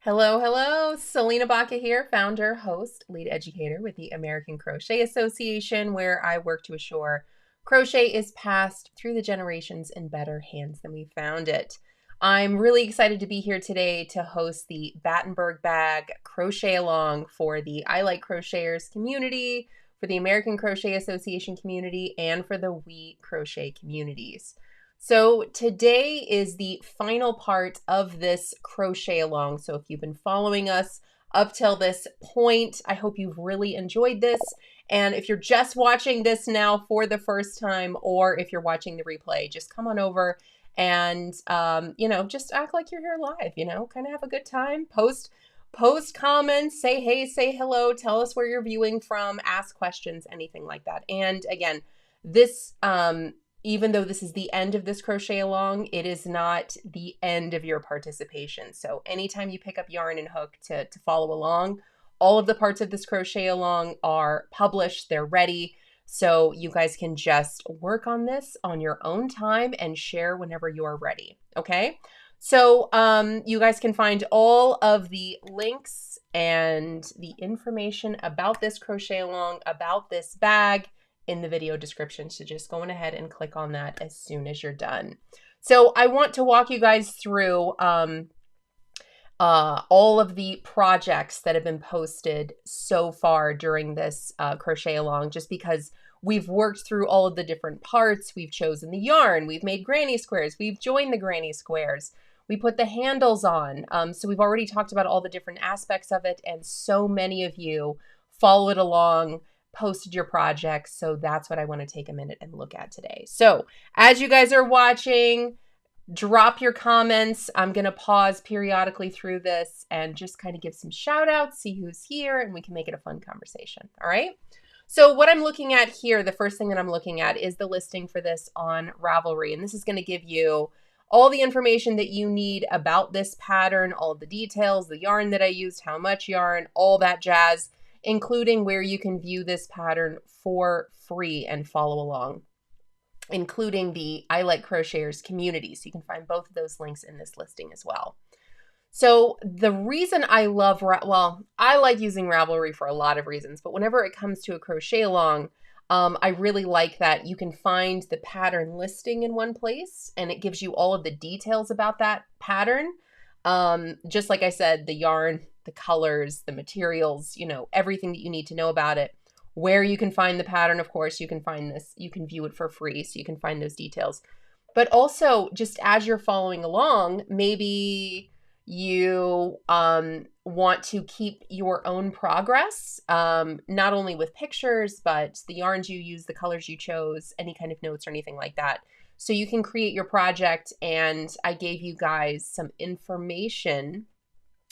Hello, hello. Selena Baca here, founder, host, lead educator with the American Crochet Association, where I work to assure crochet is passed through the generations in better hands than we found it. I'm really excited to be here today to host the Battenberg Bag Crochet Along for the I Like Crocheters community, for the American Crochet Association community, and for the We Crochet communities. So today is the final part of this crochet along. So if you've been following us up till this point, I hope you've really enjoyed this. And if you're just watching this now for the first time, or if you're watching the replay, just come on over and, just act like you're here live, kind of have a good time. Post comments, say hey, say hello, tell us where you're viewing from, ask questions, anything like that. And again, this, even though this is the end of this crochet along, it is not the end of your participation. So anytime you pick up yarn and hook to follow along, all of the parts of this crochet along are published, they're ready. So you guys can just work on this on your own time and share whenever you are ready. Okay. So you guys can find all of the links and the information about this crochet along, about this bag, in the video description. So just going ahead and click on that as soon as you're done. So I want to walk you guys through all of the projects that have been posted so far during this crochet along, just because we've worked through all of the different parts. We've chosen the yarn, we've made granny squares, we've joined the granny squares, we put the handles on. So we've already talked about all the different aspects of it, and so many of you followed along, posted your projects. So that's what I want to take a minute and look at today. So as you guys are watching, drop your comments. I'm going to pause periodically through this and just kind of give some shout outs, see who's here, and we can make it a fun conversation. All right. So what I'm looking at here, the first thing that I'm looking at is the listing for this on Ravelry. And this is going to give you all the information that you need about this pattern, all of the details, the yarn that I used, how much yarn, all that jazz, including where you can view this pattern for free and follow along, including the I Like Crocheters community. So you can find both of those links in this listing as well. So the reason I love, I like using Ravelry for a lot of reasons, but whenever it comes to a crochet along, I really like that you can find the pattern listing in one place, and it gives you all of the details about that pattern. Just like I said, the yarn, the colors, the materials, everything that you need to know about it. Where you can find the pattern, of course, you can find this, you can view it for free, so you can find those details. But also, just as you're following along, maybe you want to keep your own progress, not only with pictures, but the yarns you use, the colors you chose, any kind of notes or anything like that. So you can create your project, and I gave you guys some information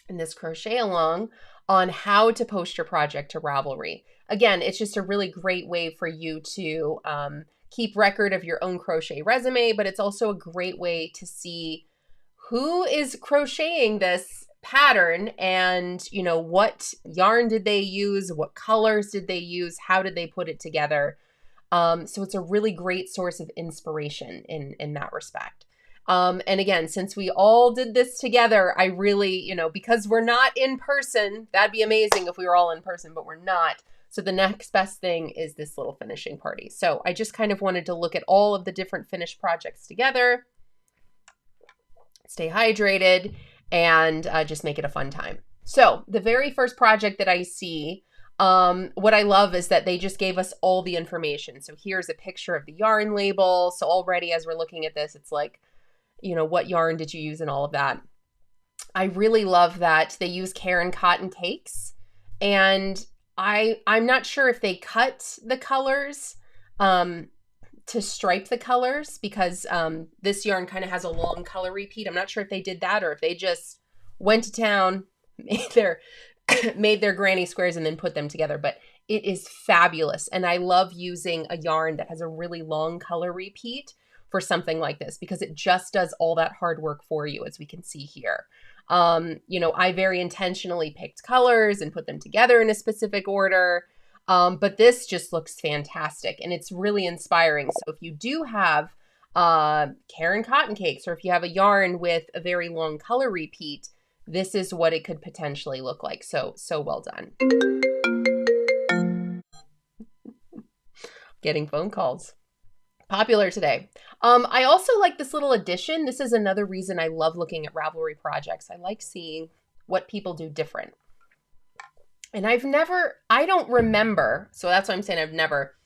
in this crochet along on how to post your project to Ravelry. Again, it's just a really great way for you to keep record of your own crochet resume, but it's also a great way to see who is crocheting this pattern and, what yarn did they use, what colors did they use, how did they put it together. So it's a really great source of inspiration in that respect. And again, since we all did this together, I really, because we're not in person, that'd be amazing if we were all in person, but we're not. So the next best thing is this little finishing party. So I just kind of wanted to look at all of the different finished projects together, stay hydrated, and just make it a fun time. So the very first project that I see, what I love is that they just gave us all the information. So here's a picture of the yarn label. So already as we're looking at this, it's like, what yarn did you use and all of that. I really love that they use Cotton cakes, and I'm not sure if they cut the colors to stripe the colors, because this yarn kind of has a long color repeat. I'm not sure if they did that or if they just went to town, made their granny squares and then put them together, but it is fabulous. And I love using a yarn that has a really long color repeat for something like this, because it just does all that hard work for you, as we can see here. I very intentionally picked colors and put them together in a specific order. But this just looks fantastic, and it's really inspiring. So if you do have Cotton cakes, or if you have a yarn with a very long color repeat, this is what it could potentially look like. So well done. Getting phone calls. Popular today. I also like this little addition. This is another reason I love looking at Ravelry projects. I like seeing what people do different. And I don't remember, so that's why I'm saying I've never,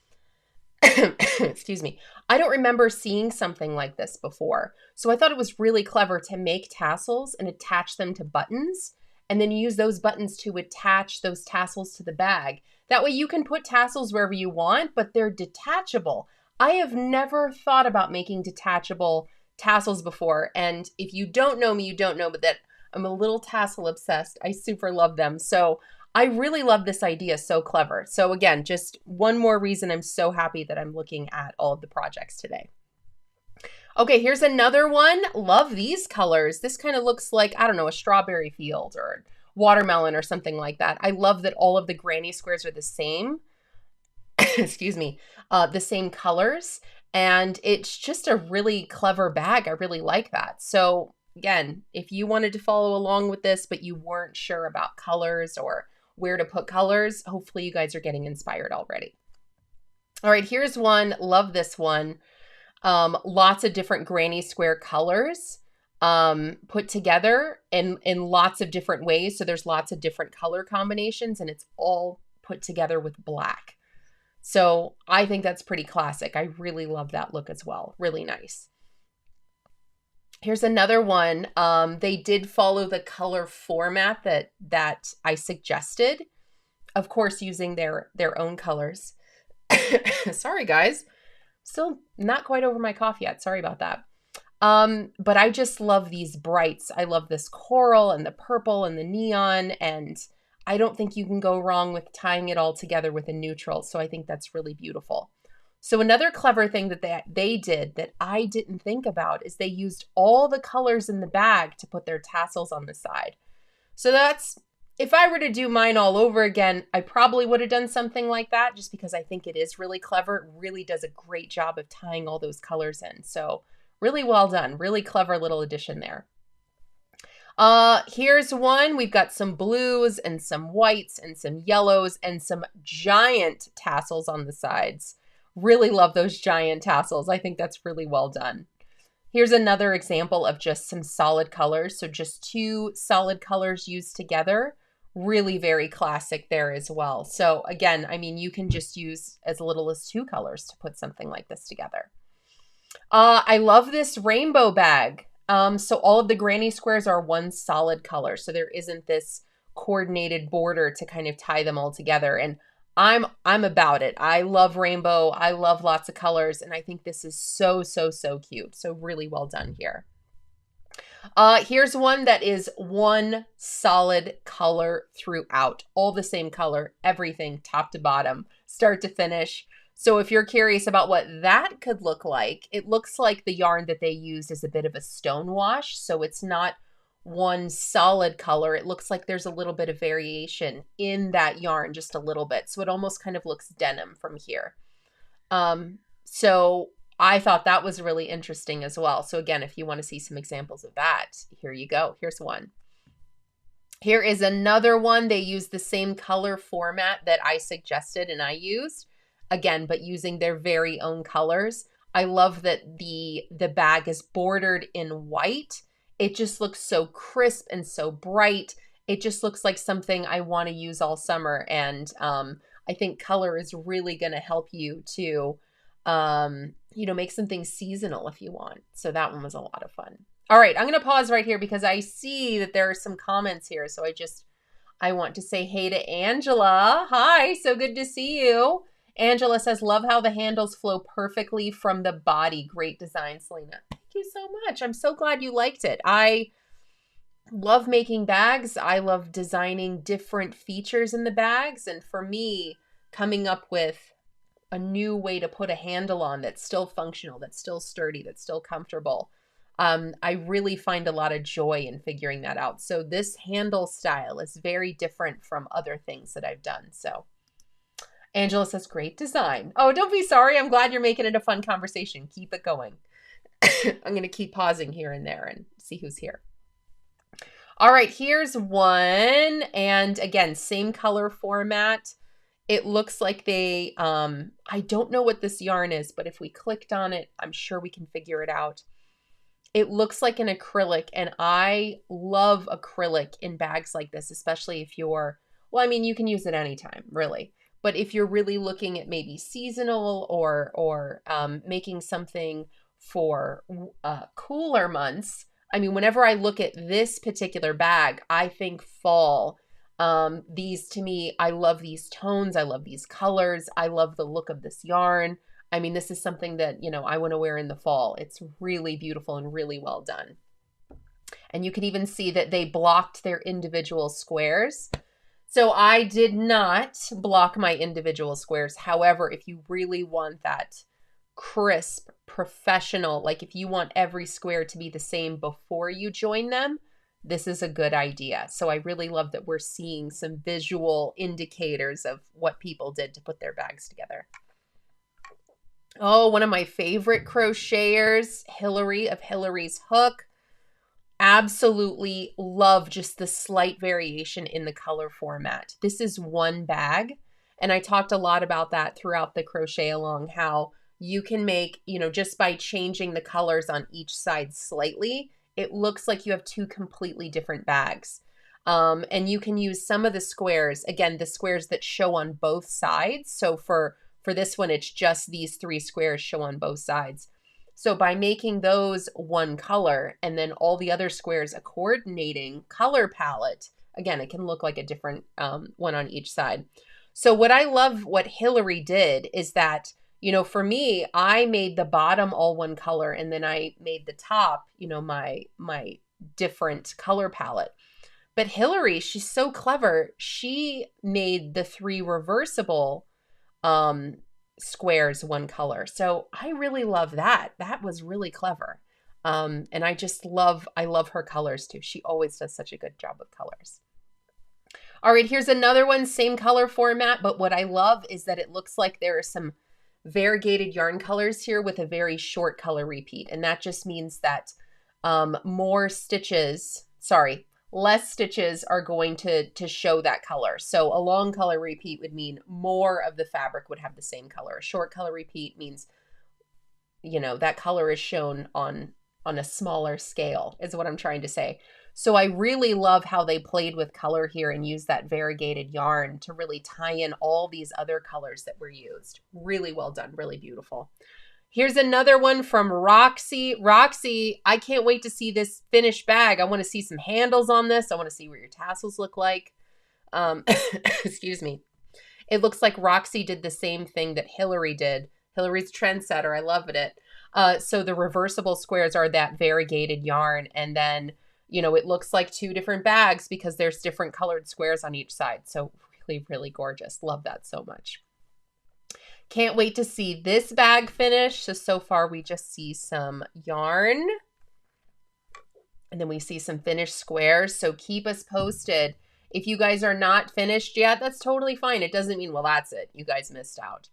excuse me, I don't remember seeing something like this before. So I thought it was really clever to make tassels and attach them to buttons, and then use those buttons to attach those tassels to the bag. That way you can put tassels wherever you want, but they're detachable. I have never thought about making detachable tassels before. And if you don't know me, you don't know, but that I'm a little tassel obsessed. I super love them. So I really love this idea. So clever. So again, just one more reason I'm so happy that I'm looking at all of the projects today. Okay, here's another one. Love these colors. This kind of looks like, I don't know, a strawberry field or watermelon or something like that. I love that all of the granny squares are the same. Excuse me, the same colors. And it's just a really clever bag. I really like that. So again, if you wanted to follow along with this, but you weren't sure about colors or where to put colors, hopefully you guys are getting inspired already. All right, here's one. Love this one. Lots of different granny square colors put together in lots of different ways. So there's lots of different color combinations, and it's all put together with black. So I think that's pretty classic. I really love that look as well. Really nice. Here's another one. They did follow the color format that I suggested, of course, using their own colors. Sorry, guys. Still not quite over my cough yet. Sorry about that. But I just love these brights. I love this coral and the purple and the neon, and I don't think you can go wrong with tying it all together with a neutral. So I think that's really beautiful. So another clever thing that they did that I didn't think about is they used all the colors in the bag to put their tassels on the side. So that's, if I were to do mine all over again, I probably would have done something like that, just because I think it is really clever. It really does a great job of tying all those colors in. So really well done. Really clever little addition there. Here's one. We've got some blues and some whites and some yellows and some giant tassels on the sides. Really love those giant tassels. I think that's really well done. Here's another example of just some solid colors. So just two solid colors used together. Really very classic there as well. So again, I mean, you can just use as little as 2 colors to put something like this together. I love this rainbow bag. So all of the granny squares are one solid color. So there isn't this coordinated border to kind of tie them all together. And I'm about it. I love rainbow. I love lots of colors. And I think this is so cute. So really well done here. Here's one that is one solid color throughout. All the same color, everything top to bottom, start to finish. So if you're curious about what that could look like, it looks like the yarn that they used is a bit of a stone wash. So it's not one solid color. It looks like there's a little bit of variation in that yarn, just a little bit. So it almost kind of looks denim from here. So I thought that was really interesting as well. So again, if you want to see some examples of that, here you go. Here's one. Here is another one. They used the same color format that I suggested and I used. Again, but using their very own colors. I love that the bag is bordered in white. It just looks so crisp and so bright. It just looks like something I want to use all summer. And I think color is really going to help you to, make something seasonal if you want. So that one was a lot of fun. All right, I'm going to pause right here because I see that there are some comments here. So I want to say hey to Angela. Hi, so good to see you. Angela says, love how the handles flow perfectly from the body. Great design, Selena. Thank you so much. I'm so glad you liked it. I love making bags. I love designing different features in the bags. And for me, coming up with a new way to put a handle on that's still functional, that's still sturdy, that's still comfortable. I really find a lot of joy in figuring that out. So this handle style is very different from other things that I've done. So Angela says, great design. Oh, don't be sorry. I'm glad you're making it a fun conversation. Keep it going. I'm going to keep pausing here and there and see who's here. All right, here's one. And again, same color format. It looks like they, I don't know what this yarn is, but if we clicked on it, I'm sure we can figure it out. It looks like an acrylic, and I love acrylic in bags like this, especially if you're, well, I mean, you can use it anytime, really. But if you're really looking at maybe seasonal or making something for cooler months, I mean, whenever I look at this particular bag, I think fall. These to me, I love these tones. I love these colors. I love the look of this yarn. I mean, this is something that, you know, I want to wear in the fall. It's really beautiful and really well done. And you can even see that they blocked their individual squares. So I did not block my individual squares. However, if you really want that crisp, professional, like if you want every square to be the same before you join them, this is a good idea. So I really love that we're seeing some visual indicators of what people did to put their bags together. Oh, one of my favorite crocheters, Hillary of Hillary's Hook. Absolutely love just the slight variation in the color format. This is one bag, and I talked a lot about that throughout the crochet along, how you can make, you know, just by changing the colors on each side slightly, it looks like you have two completely different bags. And you can use some of the squares, again, the squares that show on both sides. So for this one, it's just these 3 squares show on both sides. So by making those one color and then all the other squares a coordinating color palette, again, it can look like a different one on each side. So what I love what Hillary did is that, you know, for me, I made the bottom all one color and then I made the top, you know, my different color palette. But Hillary, she's so clever. She made the 3 reversible squares one color. So I really love that. That was really clever. And I love her colors too. She always does such a good job with colors. All right, here's another one, same color format, but what I love is that it looks like there are some variegated yarn colors here with a very short color repeat. And that just means that less stitches are going to show that color. So a long color repeat would mean more of the fabric would have the same color. A short color repeat means, you know, that color is shown on a smaller scale is what I'm trying to say. So I really love how they played with color here and used that variegated yarn to really tie in all these other colors that were used. Really well done, really beautiful. Here's another one from Roxy. Roxy, I can't wait to see this finished bag. I want to see some handles on this. I want to see what your tassels look like. Excuse me. It looks like Roxy did the same thing that Hillary did. Hillary's trendsetter. I love it. So the reversible squares are that variegated yarn. And then, you know, it looks like 2 different bags because there's different colored squares on each side. So really, really gorgeous. Love that so much. Can't wait to see this bag finish. So far we just see some yarn and then we see some finished squares. So keep us posted. If you guys are not finished yet, that's totally fine. It doesn't mean, well, that's it. You guys missed out.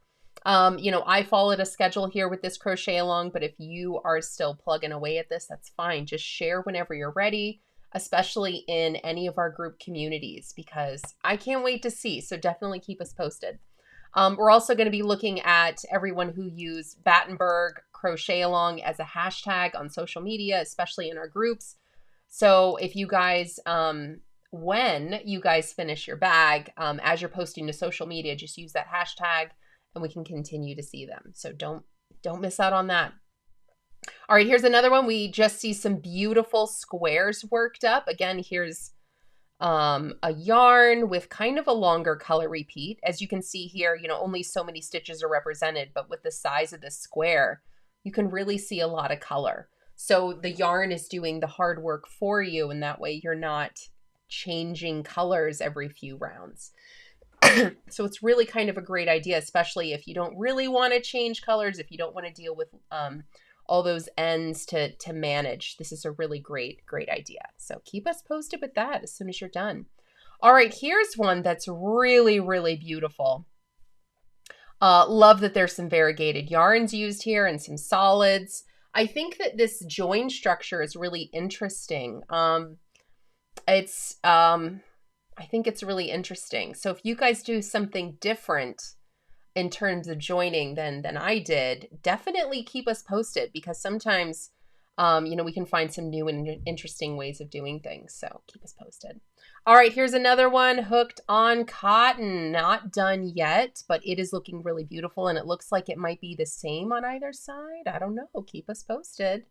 You know, I followed a schedule here with this crochet along, but if you are still plugging away at this, that's fine. Just share whenever you're ready, especially in any of our group communities, because I can't wait to see. So definitely keep us posted. We're also going to be looking at everyone who used Battenberg Crochet Along as a hashtag on social media, especially in our groups. So if you guys, when you guys finish your bag, as you're posting to social media, just use that hashtag and we can continue to see them. So don't miss out on that. All right, here's another one. We just see some beautiful squares worked up. Again, here's a yarn with kind of a longer color repeat. As you can see here, you know, only so many stitches are represented, but with the size of the square, you can really see a lot of color. So the yarn is doing the hard work for you, and that way you're not changing colors every few rounds. So it's really kind of a great idea, especially if you don't really want to change colors, if you don't want to deal with all those ends to manage. This is a really great idea. So keep us posted with that as soon as you're done. All right, here's one that's really, really beautiful. Love that there's some variegated yarns used here and some solids. I think that this join structure is really interesting. It's, I think it's really interesting. So if you guys do something different in terms of joining than I did, definitely keep us posted, because sometimes, you know, we can find some new and interesting ways of doing things. So keep us posted. All right, here's another one, hooked on cotton. Not done yet, but it is looking really beautiful, and it looks like it might be the same on either side. I don't know. Keep us posted.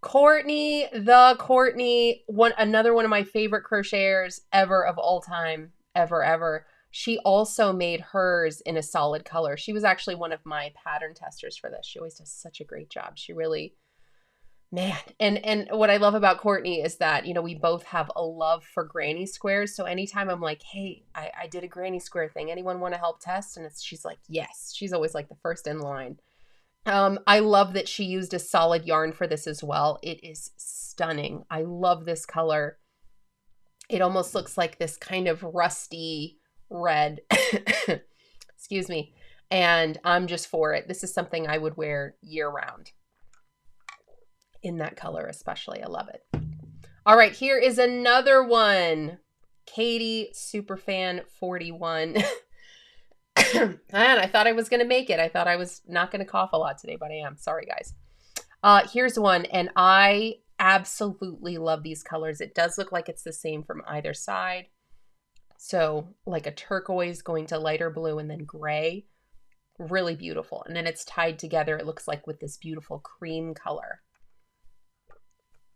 Courtney, another one of my favorite crocheters ever of all time, ever. She also made hers in a solid color. She was actually one of my pattern testers for this. She always does such a great job. She really, man. And what I love about Courtney is that, you know, we both have a love for granny squares. So anytime I'm like, hey, I did a granny square thing. Anyone want to help test? And she's like, yes. She's always like the first in line. I love that she used a solid yarn for this as well. It is stunning. I love this color. It almost looks like this kind of rusty red. Excuse me. And I'm just for it. This is something I would wear year round. In that color especially. I love it. All right, here is another one. Katie Superfan 41. And I thought I was going to make it. I thought I was not going to cough a lot today, but I am. Sorry, guys. Here's one, and I absolutely love these colors. It does look like it's the same from either side. So like a turquoise going to lighter blue and then gray. Really beautiful. And then it's tied together, it looks like, with this beautiful cream color.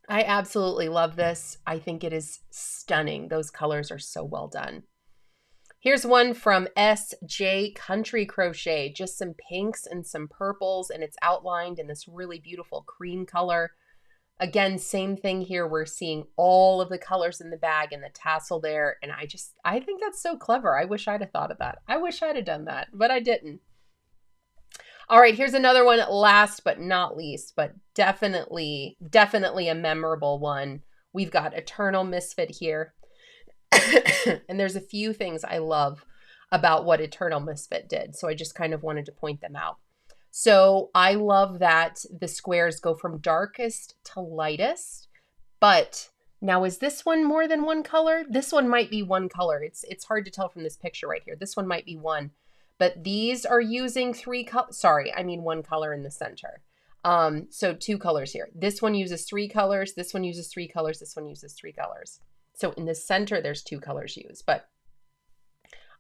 I absolutely love this. I think it is stunning. Those colors are so well done. Here's one from SJ Country Crochet, just some pinks and some purples, and it's outlined in this really beautiful cream color. Again, same thing here. We're seeing all of the colors in the bag and the tassel there, and I think that's so clever. I wish I'd have thought of that. I wish I'd have done that, but I didn't. All right, here's another one, last but not least, but definitely a memorable one. We've got Eternal Misfit here. And there's a few things I love about what Eternal Misfit did, so I just kind of wanted to point them out. So I love that the squares go from darkest to lightest, but now is this one more than one color? This one might be one color. It's hard to tell from this picture right here. This one might be one, but these are using one color in the center. So two colors here. This one uses three colors. This one uses three colors. This one uses three colors. So in the center, there's two colors used, but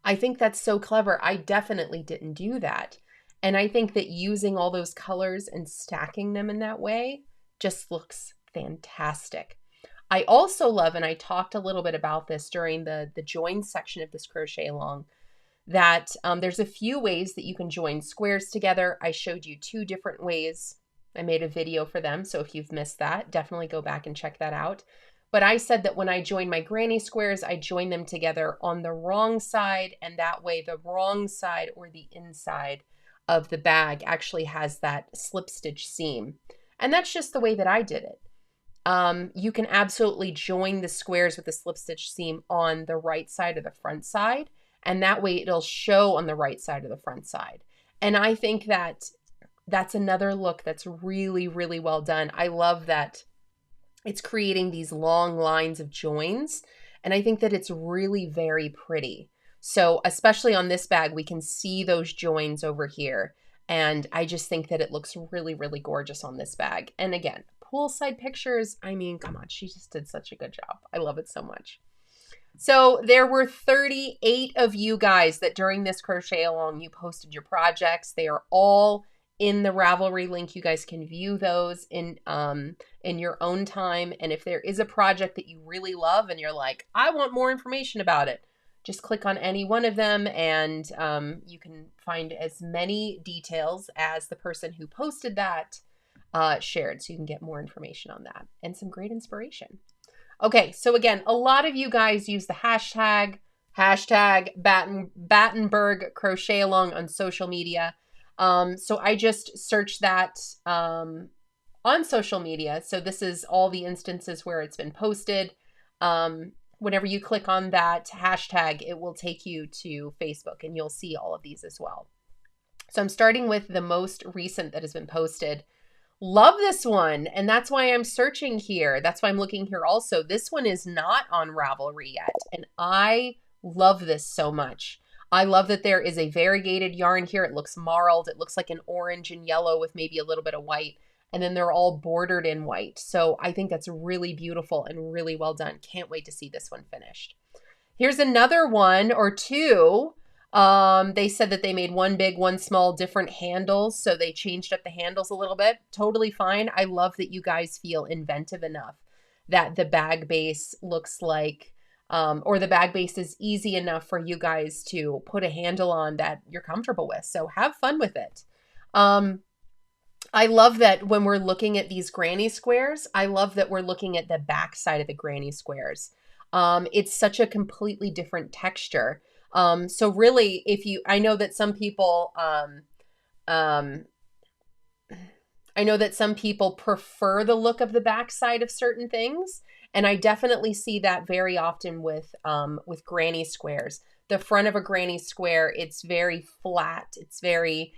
I think that's so clever. I definitely didn't do that. And I think that using all those colors and stacking them in that way just looks fantastic. I also love, and I talked a little bit about this during the join section of this crochet along, that there's a few ways that you can join squares together. I showed you two different ways. I made a video for them, so if you've missed that, definitely go back and check that out. But I said that when I join my granny squares, I join them together on the wrong side, and that way the wrong side or the inside of the bag actually has that slip stitch seam. And that's just the way that I did it. You can absolutely join the squares with the slip stitch seam on the right side or the front side, and that way it'll show on the right side or the front side. And I think that that's another look that's really, really well done. I love that it's creating these long lines of joins, and I think that it's really very pretty. So especially on this bag, we can see those joins over here, and I just think that it looks really, really gorgeous on this bag. And again, poolside pictures, I mean, come on, she just did such a good job. I love it so much. So there were 38 of you guys that during this crochet along, you posted your projects. They are all in the Ravelry link. You guys can view those in your own time. And if there is a project that you really love and you're like, I want more information about it, just click on any one of them, and you can find as many details as the person who posted that shared, so you can get more information on that and some great inspiration. Okay, so again, a lot of you guys use the hashtag Battenberg Crochet Along on social media. So I just searched that on social media. So this is all the instances where it's been posted. Whenever you click on that hashtag, it will take you to Facebook, and you'll see all of these as well. So I'm starting with the most recent that has been posted. Love this one, and that's why I'm searching here. That's why I'm looking here also. This one is not on Ravelry yet, and I love this so much. I love that there is a variegated yarn here. It looks marled. It looks like an orange and yellow with maybe a little bit of white, and then they're all bordered in white. So I think that's really beautiful and really well done. Can't wait to see this one finished. Here's another one or two. They said that they made one big, one small, different handles. So they changed up the handles a little bit. Totally fine. I love that you guys feel inventive enough that the bag base looks like, or the bag base is easy enough for you guys to put a handle on that you're comfortable with. So have fun with it. I love that when we're looking at these granny squares, I love that we're looking at the back side of the granny squares. It's such a completely different texture. So really, I know that some people, I know that some people prefer the look of the backside of certain things, and I definitely see that very often with granny squares. The front of a granny square, it's very flat, it's very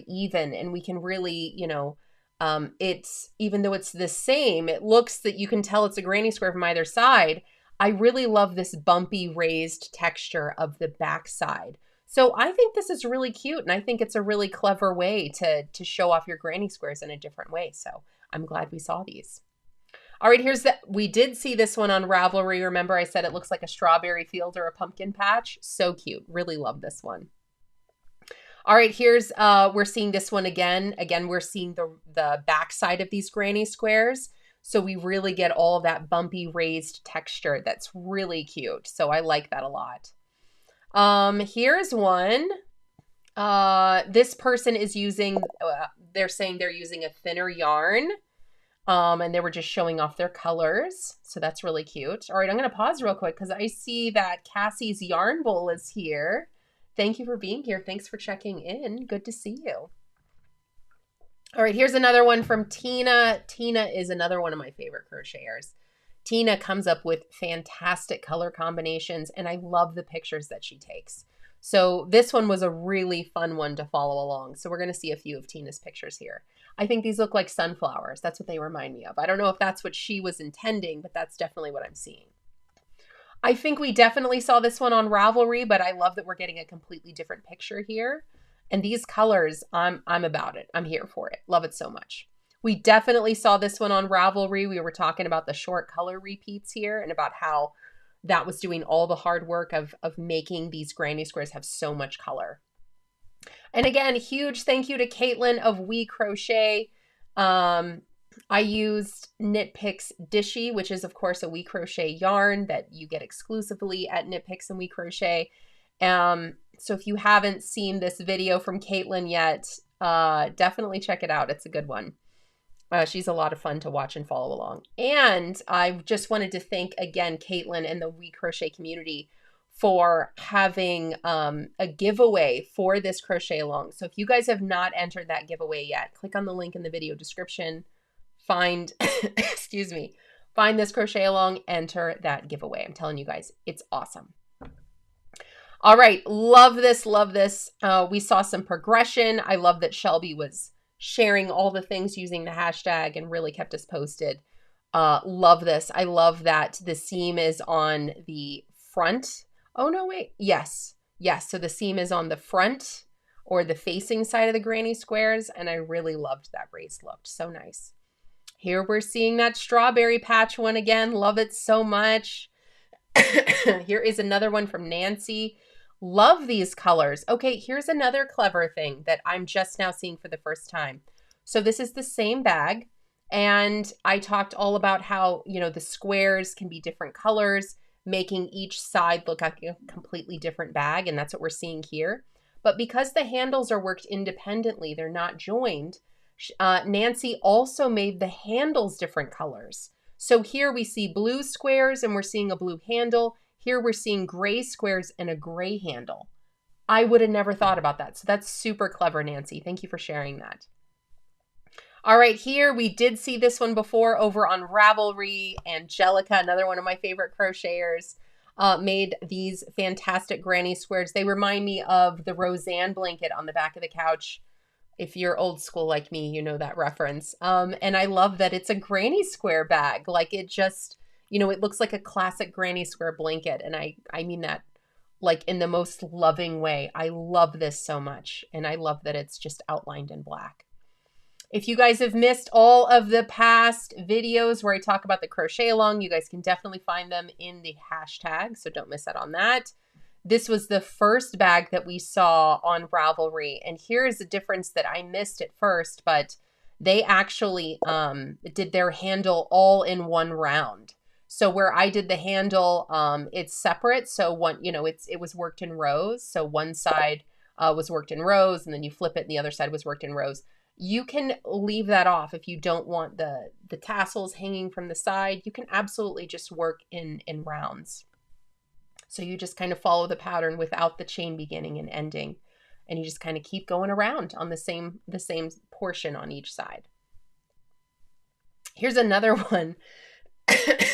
even, and we can really, you know, it's, even though it's the same, it looks that you can tell it's a granny square from either side. I really love this bumpy raised texture of the backside. So I think this is really cute, and I think it's a really clever way to show off your granny squares in a different way. So I'm glad we saw these. All right, we did see this one on Ravelry. Remember I said it looks like a strawberry field or a pumpkin patch? So cute. Really love this one. All right, we're seeing this one again. Again, we're seeing the backside of these granny squares. So we really get all of that bumpy raised texture. That's really cute. So I like that a lot. Here's one. This person is using, they're saying they're using a thinner yarn. And they were just showing off their colors. So that's really cute. All right, I'm going to pause real quick because I see that Cassie's Yarn Bowl is here. Thank you for being here. Thanks for checking in. Good to see you. All right, here's another one from Tina. Tina is another one of my favorite crocheters. Tina comes up with fantastic color combinations, and I love the pictures that she takes. So this one was a really fun one to follow along. So we're going to see a few of Tina's pictures here. I think these look like sunflowers. That's what they remind me of. I don't know if that's what she was intending, but that's definitely what I'm seeing. I think we definitely saw this one on Ravelry, but I love that we're getting a completely different picture here. And these colors, I'm about it. I'm here for it. Love it so much. We definitely saw this one on Ravelry. We were talking about the short color repeats here and about how that was doing all the hard work of making these granny squares have so much color. And again, huge thank you to Caitlin of We Crochet. I used KnitPicks Dishie, which is of course a We Crochet yarn that you get exclusively at KnitPicks and We Crochet. So if you haven't seen this video from Caitlin yet, definitely check it out. It's a good one. She's a lot of fun to watch and follow along. And I just wanted to thank again Caitlin and the We Crochet community for having a giveaway for this crochet along. So if you guys have not entered that giveaway yet, click on the link in the video description, find, excuse me, find this crochet along, enter that giveaway. I'm telling you guys, it's awesome. All right, love this, love this. We saw some progression. I love that Shelby was sharing all the things using the hashtag and really kept us posted. Love this. I love that the seam is on the front. Oh, no, wait. Yes. Yes. So the seam is on the front or the facing side of the granny squares. And I really loved that raised look. So nice. Here we're seeing that strawberry patch one again. Love it so much. Here is another one from Nancy. Love these colors. Okay, here's another clever thing that I'm just now seeing for the first time. So this is the same bag. And I talked all about how, you know, the squares can be different colors, making each side look like a completely different bag. And that's what we're seeing here. But because the handles are worked independently, they're not joined, Nancy also made the handles different colors. So here we see blue squares and we're seeing a blue handle. Here we're seeing gray squares and a gray handle. I would have never thought about that. So that's super clever, Nancy. Thank you for sharing that. All right, here we did see this one before over on Ravelry. Angelica, another one of my favorite crocheters, made these fantastic granny squares. They remind me of the Roseanne blanket on the back of the couch If you're old school like me, you know that reference. And I love that it's a granny square bag. Like it just, you know, it looks like a classic granny square blanket. And I mean that like in the most loving way. I love this so much. And I love that it's just outlined in black. If you guys have missed all of the past videos where I talk about the crochet along, you guys can definitely find them in the hashtag. So don't miss out on that. This was the first bag that we saw on Ravelry. And here's a difference that I missed at first, but they actually did their handle all in one round. So where I did the handle, it's separate. So one, you know, it was worked in rows. So one side was worked in rows, and then you flip it and the other side was worked in rows. You can leave that off if you don't want the tassels hanging from the side. You can absolutely just work in rounds. So you just kind of follow the pattern without the chain beginning and ending. And you just kind of keep going around on the same portion on each side. Here's another one.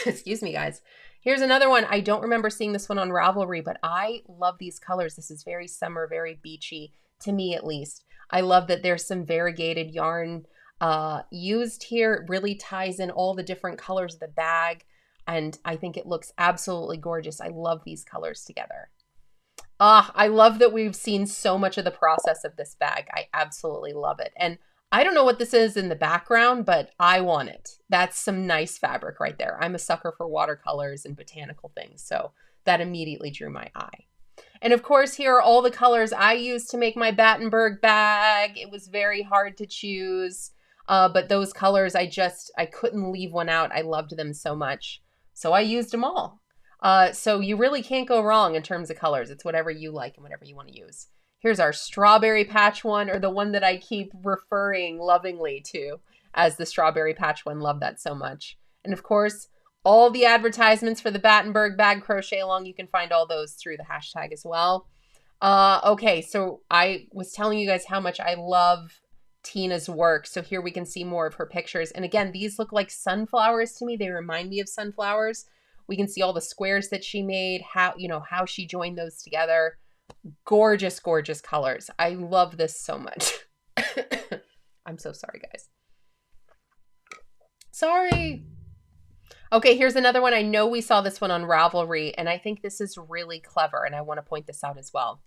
Excuse me, guys. Here's another one. I don't remember seeing this one on Ravelry, but I love these colors. This is very summer, very beachy, to me at least. I love that there's some variegated yarn used here. It really ties in all the different colors of the bag. And I think it looks absolutely gorgeous. I love these colors together. I love that we've seen so much of the process of this bag. I absolutely love it. And I don't know what this is in the background, but I want it. That's some nice fabric right there. I'm a sucker for watercolors and botanical things. So that immediately drew my eye. And of course, here are all the colors I used to make my Battenberg bag. It was very hard to choose, but those colors, I couldn't leave one out. I loved them so much. So I used them all. So you really can't go wrong in terms of colors. It's whatever you like and whatever you want to use. Here's our strawberry patch one, or the one that I keep referring lovingly to as the strawberry patch one. Love that so much. And of course, all the advertisements for the Battenberg Bag Crochet Along, you can find all those through the hashtag as well. Okay, so I was telling you guys how much I love Tina's work. So here we can see more of her pictures. And again, these look like sunflowers to me. They remind me of sunflowers. We can see all the squares that she made, how she joined those together. Gorgeous, gorgeous colors. I love this so much. I'm so sorry, guys. Sorry. Okay, here's another one. I know we saw this one on Ravelry, and I think this is really clever, and I want to point this out as well.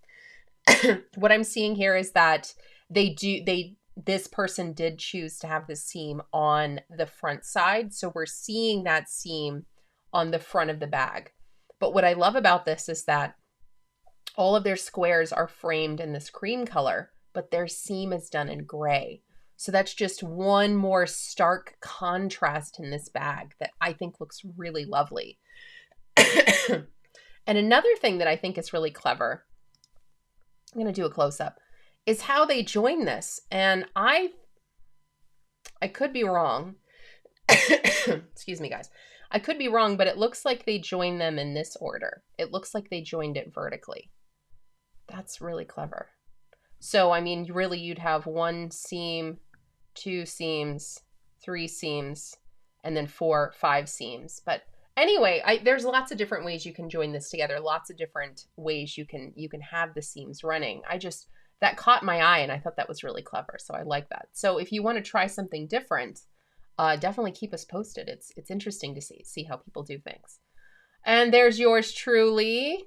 What I'm seeing here is that this person did choose to have the seam on the front side, so we're seeing that seam on the front of the bag. But what I love about this is that all of their squares are framed in this cream color, but their seam is done in gray. So that's just one more stark contrast in this bag that I think looks really lovely. And another thing that I think is really clever, I'm going to do a close-up, is how they join this. And I could be wrong. Excuse me, guys. I could be wrong, but it looks like they joined them in this order. It looks like they joined it vertically. That's really clever. So, I mean, really, you'd have one seam, two seams, three seams, and then 4, 5 seams. But anyway, there's lots of different ways you can join this together. Lots of different ways you can have the seams running. That caught my eye, and I thought that was really clever. So I like that. So if you want to try something different, definitely keep us posted. It's interesting to see how people do things. And there's yours truly.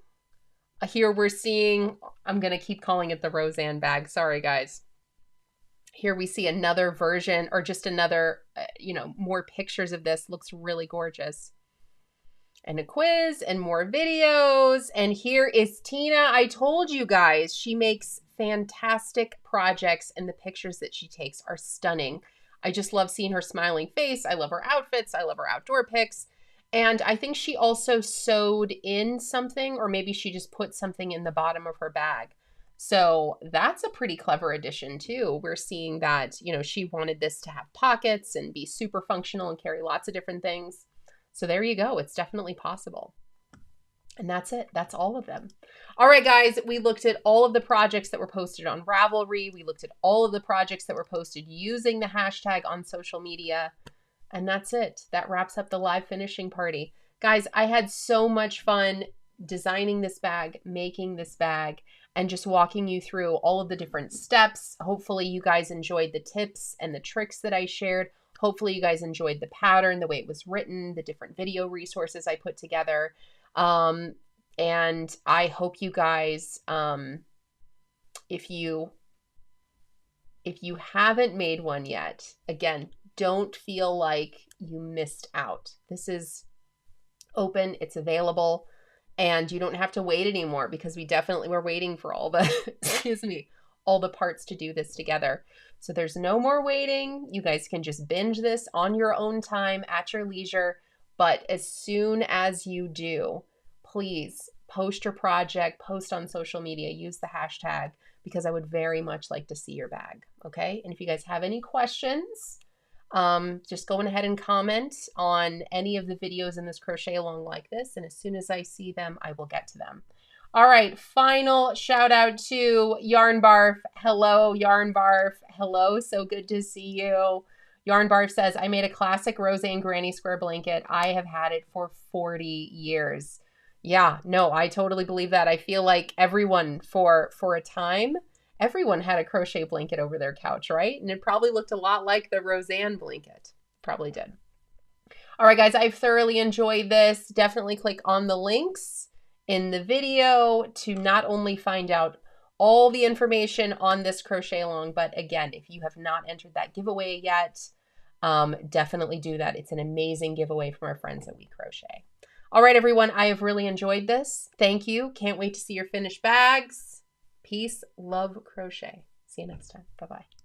Here we're seeing, I'm going to keep calling it the Roseanne bag. Sorry, guys. Here we see another version, or just another, more pictures of this. Looks really gorgeous. And a quiz and more videos. And here is Tina. I told you guys, she makes fantastic projects, and the pictures that she takes are stunning. I just love seeing her smiling face. I love her outfits. I love her outdoor pics. And I think she also sewed in something, or maybe she just put something in the bottom of her bag. So that's a pretty clever addition too. We're seeing that, she wanted this to have pockets and be super functional and carry lots of different things. So there you go. It's definitely possible. And that's it. That's all of them. All right, guys, we looked at all of the projects that were posted on Ravelry. We looked at all of the projects that were posted using the hashtag on social media. And that's it. That wraps up the live finishing party. Guys, I had so much fun designing this bag, making this bag, and just walking you through all of the different steps. Hopefully you guys enjoyed the tips and the tricks that I shared. Hopefully you guys enjoyed the pattern, the way it was written, the different video resources I put together. And I hope you guys, if you haven't made one yet, again, don't feel like you missed out. This is open, it's available, and you don't have to wait anymore, because we definitely were waiting for all the, excuse me, all the parts to do this together. So there's no more waiting. You guys can just binge this on your own time at your leisure. But as soon as you do, please post your project, post on social media, use the hashtag, because I would very much like to see your bag. Okay. And if you guys have any questions, just go ahead and comment on any of the videos in this crochet along like this. And as soon as I see them, I will get to them. All right. Final shout out to Yarn Barf. Hello, Yarn Barf. Hello. So good to see you. Yarn Barf says, I made a classic Roseanne granny square blanket. I have had it for 40 years. Yeah, no, I totally believe that. I feel like everyone for a time, everyone had a crochet blanket over their couch, right? And it probably looked a lot like the Roseanne blanket. Probably did. All right, guys, I've thoroughly enjoyed this. Definitely click on the links in the video to not only find out all the information on this crochet along, but again, if you have not entered that giveaway yet, definitely do that. It's an amazing giveaway from our friends at We Crochet. All right, everyone, I have really enjoyed this. Thank you. Can't wait to see your finished bags. Peace, love, crochet. See you next time. Bye-bye.